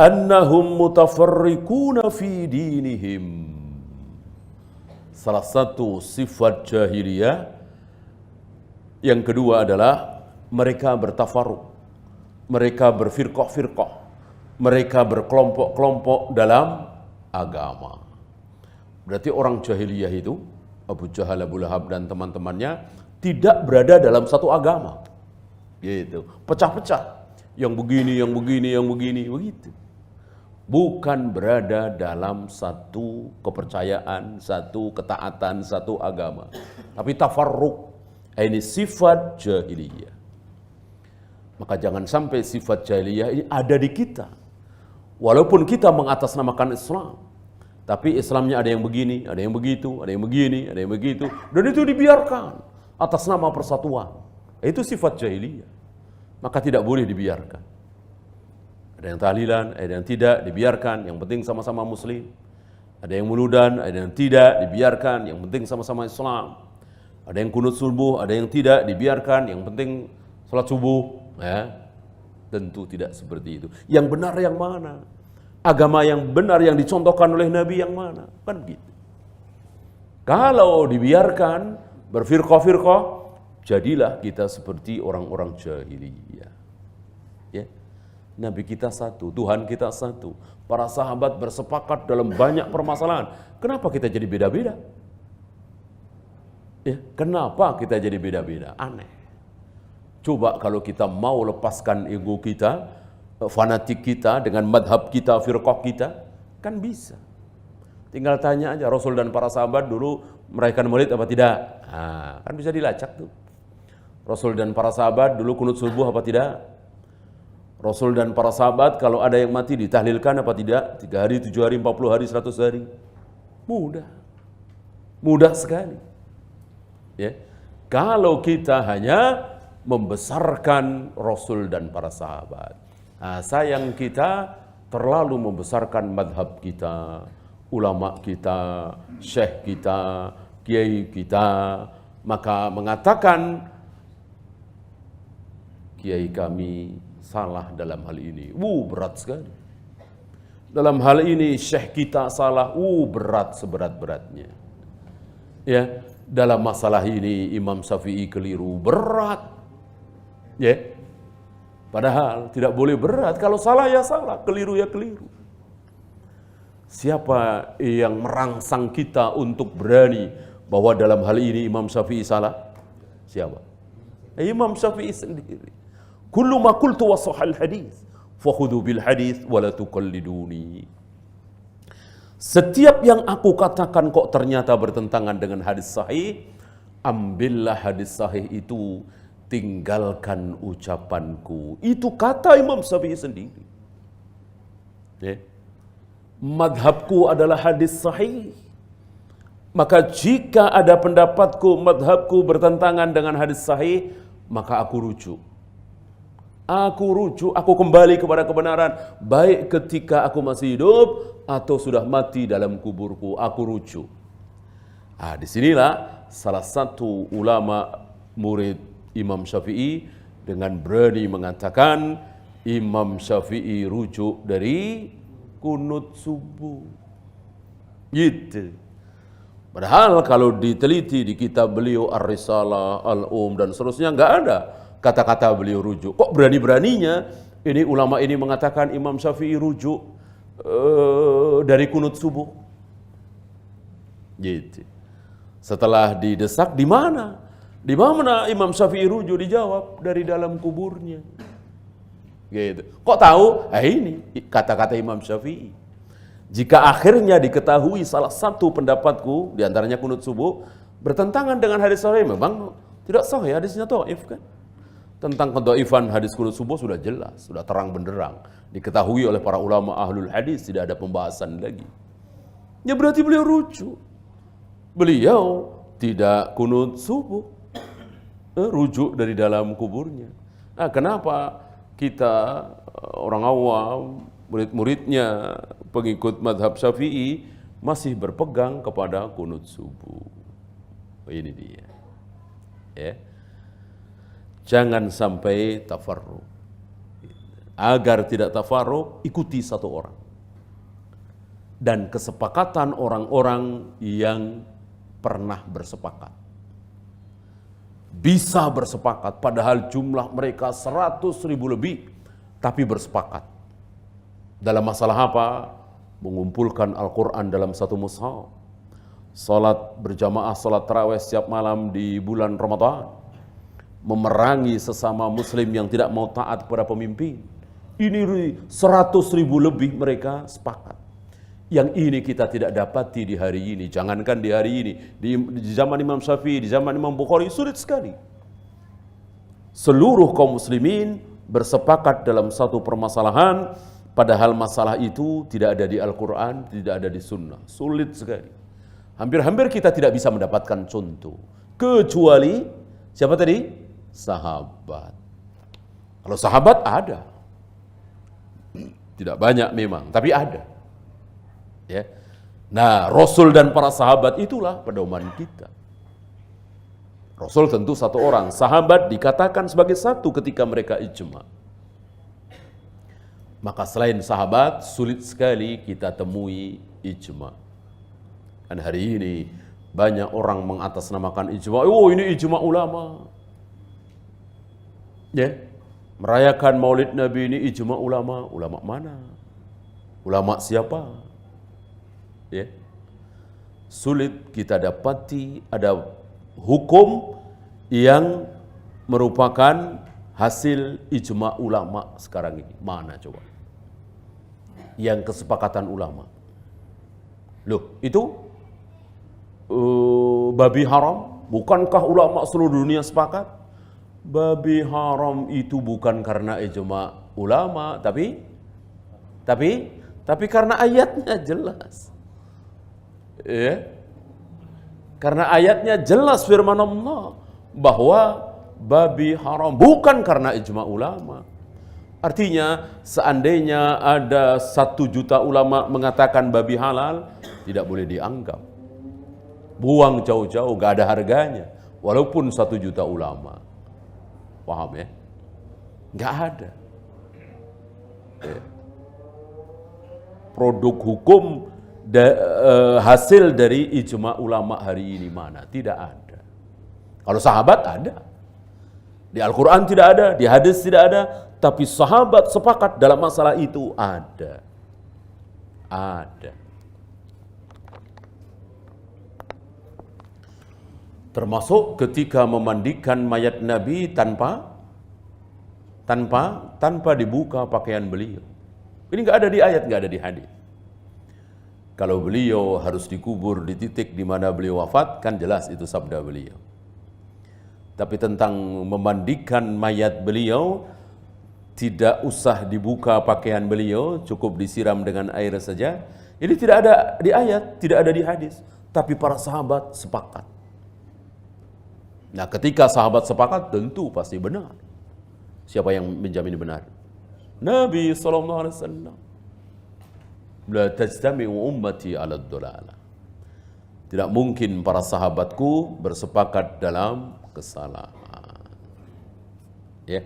annahum mutafarriquna fi dinihim. Salah satu sifat jahiliyah yang kedua adalah mereka bertafarruq, mereka berfirqah-firqah, mereka berkelompok-kelompok dalam agama. Berarti orang jahiliyah itu, Abu Jahal, Abu Lahab dan teman-temannya tidak berada dalam satu agama. Gitu. Pecah-pecah. Yang begini, yang begini, yang begini, begitu. Bukan berada dalam satu kepercayaan, satu ketaatan, satu agama. Tapi tafarruq. Ini sifat jahiliyah. Maka jangan sampai sifat jahiliyah ini ada di kita. Walaupun kita mengatasnamakan Islam, tapi Islamnya ada yang begini, ada yang begitu, ada yang begini, ada yang begitu, dan itu dibiarkan atas nama persatuan. Itu sifat jahiliyah. Maka tidak boleh dibiarkan. Ada yang tahlilan, ada yang tidak, dibiarkan, yang penting sama-sama muslim. Ada yang muludan, ada yang tidak, dibiarkan, yang penting sama-sama Islam. Ada yang kunut subuh, ada yang tidak, dibiarkan, yang penting salat subuh. Ya, tentu tidak seperti itu. Yang benar yang mana? Agama yang benar yang dicontohkan oleh Nabi yang mana? Kan begitu. Kalau dibiarkan berfirqah-firqah, jadilah kita seperti orang-orang jahiliyah. Ya. Nabi kita satu, Tuhan kita satu. Para sahabat bersepakat dalam banyak permasalahan. Kenapa kita jadi beda-beda? Ya, kenapa kita jadi beda-beda? Aneh. Coba kalau kita mau lepaskan ego kita, fanatik kita dengan madhab kita, firqah kita, kan bisa. Tinggal tanya aja Rasul dan para sahabat dulu merayakan Maulid apa tidak? Nah, kan bisa dilacak tuh. Rasul dan para sahabat dulu kunut subuh apa tidak? Rasul dan para sahabat kalau ada yang mati ditahlilkan apa tidak? 3 hari, 7 hari, 40 hari, 100 hari. Mudah. Mudah sekali. Ya. Kalau kita hanya membesarkan Rasul dan para sahabat. Nah, sayang kita terlalu membesarkan madhab kita, ulama kita, syekh kita, kiai kita, maka mengatakan kiai kami salah dalam hal ini. Berat sekali. Dalam hal ini syekh kita salah, berat seberat-beratnya. Ya, dalam masalah ini Imam Syafi'i keliru, berat. Ya. Padahal tidak boleh berat, kalau salah ya salah, keliru ya keliru. Siapa yang merangsang kita untuk berani bahwa dalam hal ini Imam Syafi'i salah? Siapa? Imam Syafi'i sendiri. Kullu ma qultu wa sahal hadis, fakhudhu bil hadis wa la tuqalliduni. Setiap yang aku katakan kok ternyata bertentangan dengan hadis sahih, ambillah hadis sahih itu, tinggalkan ucapanku. Itu kata Imam Syafi'i sendiri. Ya. Madhabku adalah hadis sahih. Maka jika ada pendapatku, madhabku bertentangan dengan hadis sahih, maka aku rujuk. Aku kembali kepada kebenaran. Baik ketika aku masih hidup, atau sudah mati dalam kuburku, aku rujuk. Disinilah salah satu ulama murid Imam Syafi'i dengan berani mengatakan Imam Syafi'i rujuk dari kunut subuh. Gitu. Padahal kalau diteliti di kitab beliau Ar-Risalah, Al-Um dan seterusnya nggak ada kata-kata beliau rujuk. Kok berani-beraninya ini ulama ini mengatakan Imam Syafi'i rujuk dari kunut subuh. Gitu. Setelah didesak, di mana? Di mana Imam Syafi'i rujuk? Dijawab dari dalam kuburnya. Gitu. Kok tahu? Ini kata-kata Imam Syafi'i. Jika akhirnya diketahui salah satu pendapatku, diantaranya kunut subuh, bertentangan dengan hadis sahih, memang tidak sahih, hadisnya dhaif kan? Tentang kedhaifan hadis kunut subuh sudah jelas, sudah terang benderang, diketahui oleh para ulama ahlul hadis, tidak ada pembahasan lagi. Ya berarti beliau rujuk. Beliau tidak kunut subuh, rujuk dari dalam kuburnya. Nah, kenapa kita orang awam, murid-muridnya, pengikut madhab Syafi'i masih berpegang kepada kunut subuh? Ini dia. Ya. Jangan sampai tafarruq. Agar tidak tafarruq, ikuti satu orang. Dan kesepakatan orang-orang yang pernah bersepakat. Bisa bersepakat, padahal jumlah mereka 100.000 lebih, tapi bersepakat. Dalam masalah apa? Mengumpulkan Al-Quran dalam satu mushaf. Salat berjamaah, salat tarawih setiap malam di bulan Ramadan. Memerangi sesama muslim yang tidak mau taat kepada pemimpin. Ini 100.000 lebih mereka sepakat. Yang ini kita tidak dapati di hari ini. Jangankan di hari ini, di zaman Imam Syafi'i, di zaman Imam Bukhari, sulit sekali. Seluruh kaum muslimin bersepakat dalam satu permasalahan, padahal masalah itu tidak ada di Al-Quran, tidak ada di Sunnah. Sulit sekali. Hampir-hampir kita tidak bisa mendapatkan contoh. Kecuali, siapa tadi? Sahabat. Kalau sahabat ada. Tidak banyak memang, tapi ada. Ya. Nah, Rasul dan para sahabat itulah pedoman kita. Rasul tentu satu orang, sahabat dikatakan sebagai satu ketika mereka ijma. Maka selain sahabat, sulit sekali kita temui ijma. Dan hari ini banyak orang mengatasnamakan ijma. Oh, ini ijma ulama. Ya, merayakan Maulid Nabi ini ijma ulama. Ulama mana? Ulama siapa? Ya. Sulit kita dapati ada hukum yang merupakan hasil ijma ulama sekarang ini. Mana coba? Yang kesepakatan ulama. Loh, itu babi haram, bukankah ulama seluruh dunia sepakat? Babi haram itu bukan karena ijma ulama, tapi karena ayatnya jelas. Ya. Karena ayatnya jelas firman Allah bahwa babi haram bukan karena ijma ulama. Artinya seandainya ada 1 juta ulama mengatakan babi halal, tidak boleh dianggap. Buang jauh-jauh, gak ada harganya. Walaupun 1 juta ulama. Paham ya? Gak ada. Ya. Produk hukum hasil dari ijma ulama hari ini mana? Tidak ada. Kalau sahabat ada. Di Al-Quran tidak ada, di hadis tidak ada. Tapi sahabat sepakat dalam masalah itu ada. Ada. Termasuk ketika memandikan mayat Nabi tanpa dibuka pakaian beliau. Ini nggak ada di ayat, nggak ada di hadis. Kalau beliau harus dikubur di titik di mana beliau wafat, kan jelas itu sabda beliau. Tapi tentang memandikan mayat beliau, tidak usah dibuka pakaian beliau, cukup disiram dengan air saja. Ini tidak ada di ayat, tidak ada di hadis. Tapi para sahabat sepakat. Nah, ketika sahabat sepakat, tentu pasti benar. Siapa yang menjamin benar? Nabi SAW. La tajtami'u ummati 'ala ad-dalalah. Tidak mungkin para sahabatku bersepakat dalam kesalahan. Ya.